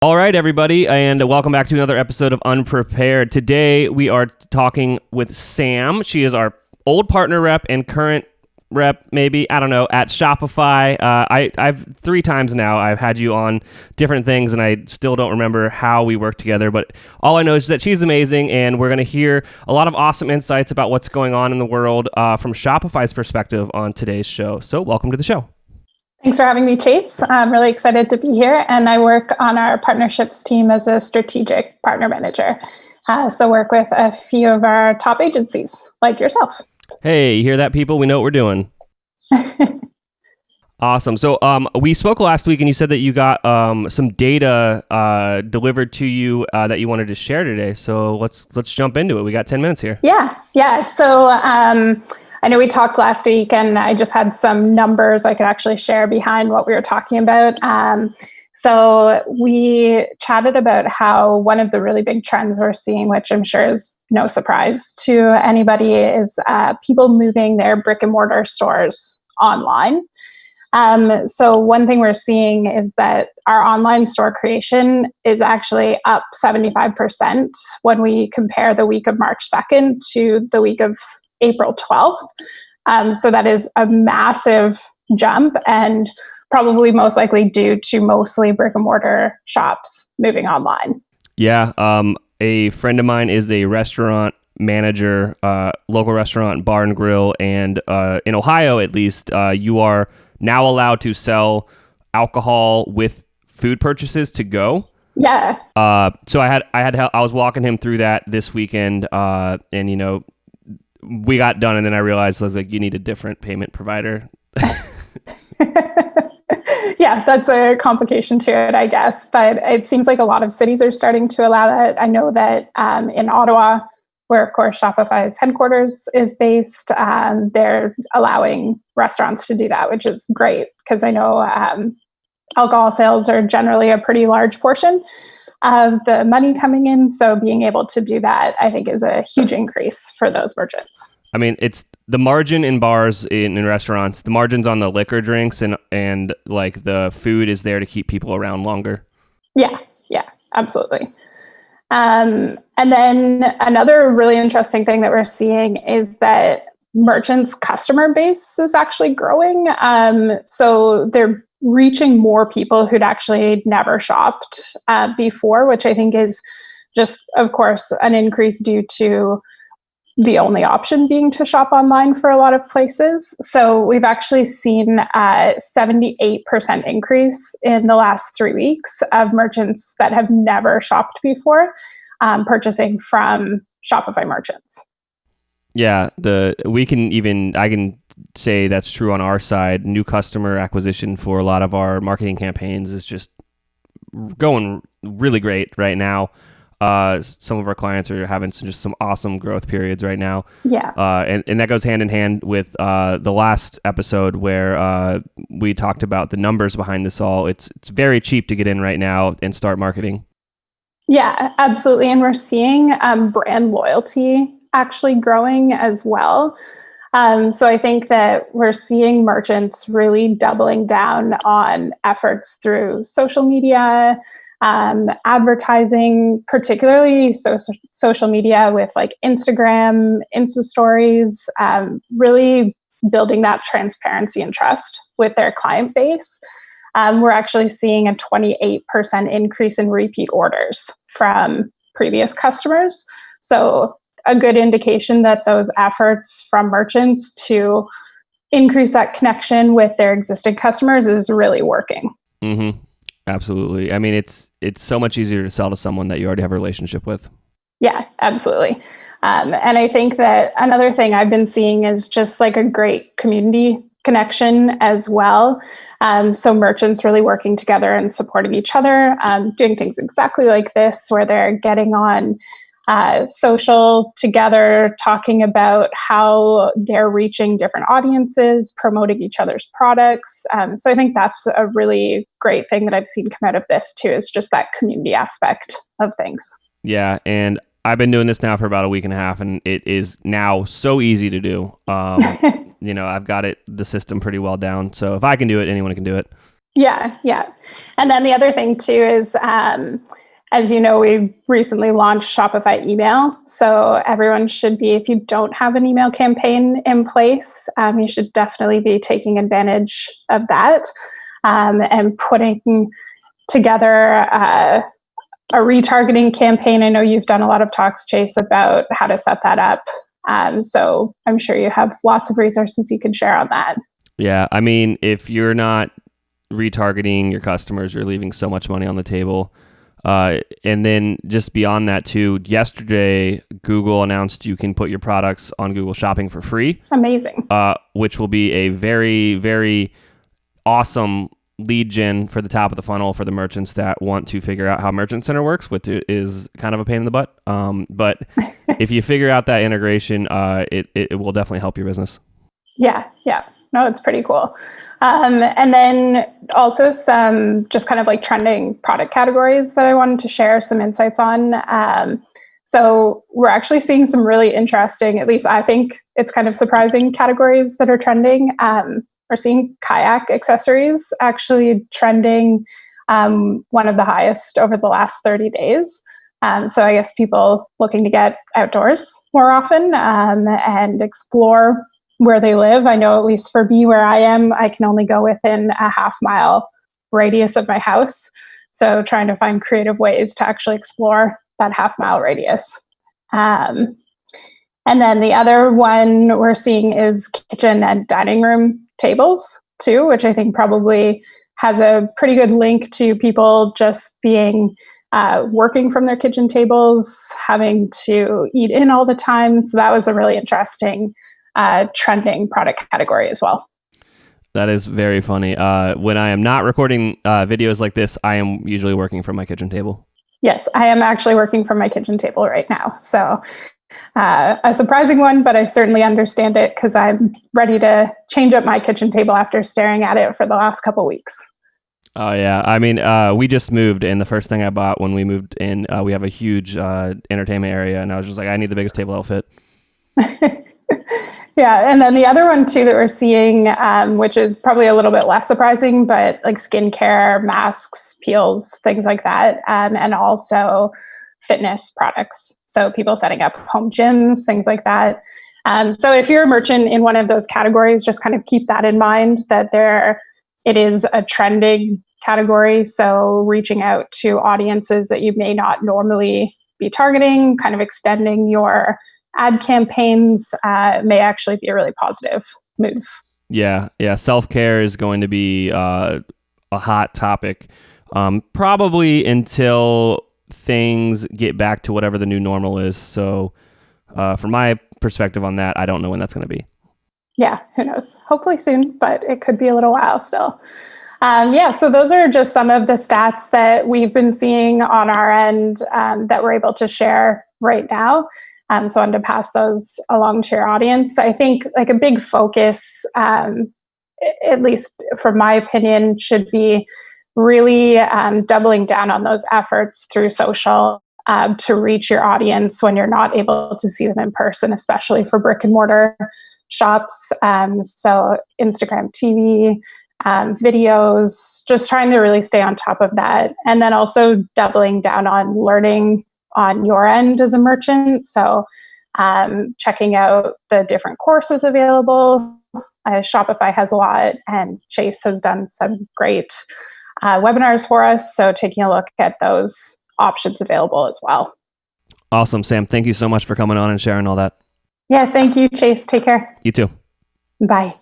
All right, everybody, and welcome back to another episode of Unprepared. Today, we are talking with Sam. She is our old partner rep and current rep, maybe, I don't know, at Shopify. I've 3 times now, I've had you on different things, and I still don't remember how we worked together, but all I know is that she's amazing, and we're going to hear a lot of awesome insights about what's going on in the world from Shopify's perspective on today's show. So welcome to the show. Thanks for having me, Chase. I'm really excited to be here, and I work on our partnerships team as a strategic partner manager. So work with a few of our top agencies, like yourself. Hey, you hear that, people? We know what we're doing. Awesome. So we spoke last week, and you said that you got some data delivered to you that you wanted to share today. So let's jump into it. We got 10 minutes here. Yeah. So I know we talked last week, and I just had some numbers I could actually share behind what we were talking about. So we chatted about how one of the really big trends we're seeing, which I'm sure is no surprise to anybody, is people moving their brick and mortar stores online. So one thing we're seeing is that our online store creation is actually up 75% when we compare the week of March 2nd to the week of April 12th. So that is a massive jump, and probably most likely due to mostly brick and mortar shops moving online. Yeah. A friend of mine is a restaurant manager, local restaurant, bar and grill. And in Ohio, at least, you are now allowed to sell alcohol with food purchases to go. Yeah. So I was walking him through that this weekend, and we got done, and then I realized, I was like, you need a different payment provider. Yeah, that's a complication to it, I guess. But it seems like a lot of cities are starting to allow that. I know that in Ottawa, where, of course, Shopify's headquarters is based, they're allowing restaurants to do that, which is great, because I know alcohol sales are generally a pretty large portion of the money coming in. So being able to do that, I think, is a huge increase for those merchants. I mean, it's the margin in bars, in restaurants, the margins on the liquor drinks and like the food is there to keep people around longer. Yeah, absolutely. And then another really interesting thing that we're seeing is that merchants' customer base is actually growing. So they're reaching more people who'd actually never shopped before, which I think is just, of course, an increase due to the only option being to shop online for a lot of places. So we've actually seen a 78% increase in the last 3 weeks of merchants that have never shopped before purchasing from Shopify merchants. Yeah, I can say that's true on our side. New customer acquisition for a lot of our marketing campaigns is just going really great right now. Some of our clients are having some awesome growth periods right now. Yeah. And that goes hand in hand with the last episode where we talked about the numbers behind this all. It's very cheap to get in right now and start marketing. Yeah, absolutely. And we're seeing brand loyalty actually growing as well. So I think that we're seeing merchants really doubling down on efforts through social media, advertising, particularly social media with like Instagram, Insta stories, really building that transparency and trust with their client base. We're actually seeing a 28% increase in repeat orders from previous customers. So a good indication that those efforts from merchants to increase that connection with their existing customers is really working. Mm-hmm. Absolutely. I mean, it's so much easier to sell to someone that you already have a relationship with. Yeah, absolutely. And I think that another thing I've been seeing is just like a great community connection as well. So merchants really working together and supporting each other, doing things exactly like this, where they're getting on social together, talking about how they're reaching different audiences, promoting each other's products. So I think that's a really great thing that I've seen come out of this too, is just that community aspect of things. Yeah. And I've been doing this now for about a week and a half, and it is now so easy to do. I've got the system pretty well down. So if I can do it, anyone can do it. Yeah, yeah. And then the other thing too is, as you know, we recently launched Shopify email. So everyone should be, if you don't have an email campaign in place, you should definitely be taking advantage of that, and putting together a retargeting campaign. I know you've done a lot of talks, Chase, about how to set that up. So I'm sure you have lots of resources you can share on that. Yeah, I mean, if you're not retargeting your customers, you're leaving so much money on the table. And then just beyond that too, yesterday, Google announced you can put your products on Google Shopping for free. Amazing. Which will be a very, very awesome lead gen for the top of the funnel for the merchants that want to figure out how Merchant Center works, which is kind of a pain in the butt. But if you figure out that integration, it will definitely help your business. Yeah. No, it's pretty cool. And then also some just kind of like trending product categories that I wanted to share some insights on. So we're actually seeing some really interesting, at least I think it's kind of surprising categories that are trending. We're seeing kayak accessories actually trending one of the highest over the last 30 days. So I guess people looking to get outdoors more often and explore where they live. I know, at least for me, where I am, I can only go within a half-mile radius of my house. So trying to find creative ways to actually explore that half-mile radius. And then the other one we're seeing is kitchen and dining room tables too, which I think probably has a pretty good link to people just being working from their kitchen tables, having to eat in all the time. So that was a really interesting trending product category as well. That is very funny. When I am not recording videos like this, I am usually working from my kitchen table. Yes, I am actually working from my kitchen table right now. So a surprising one, but I certainly understand it because I'm ready to change up my kitchen table after staring at it for the last couple weeks. Oh, yeah. I mean, we just moved, and the first thing I bought when we moved in, we have a huge entertainment area, and I was just like, I need the biggest table that'll fit. Yeah, and then the other one too that we're seeing, which is probably a little bit less surprising, but like skincare, masks, peels, things like that, and also fitness products. So people setting up home gyms, things like that. So if you're a merchant in one of those categories, just kind of keep that in mind that it is a trending category. So reaching out to audiences that you may not normally be targeting, kind of extending your ad campaigns may actually be a really positive move. Yeah. Self-care is going to be a hot topic, probably until things get back to whatever the new normal is. So from my perspective on that, I don't know when that's going to be. Yeah, who knows? Hopefully soon, but it could be a little while still. So those are just some of the stats that we've been seeing on our end that we're able to share right now. So I wanted to pass those along to your audience. I think like a big focus, at least from my opinion, should be really doubling down on those efforts through social to reach your audience when you're not able to see them in person, especially for brick and mortar shops. So Instagram TV, videos, just trying to really stay on top of that. And then also doubling down on learning on your end as a merchant. So checking out the different courses available. Shopify has a lot, and Chase has done some great webinars for us. So taking a look at those options available as well. Awesome, Sam. Thank you so much for coming on and sharing all that. Yeah, thank you, Chase. Take care. You too. Bye.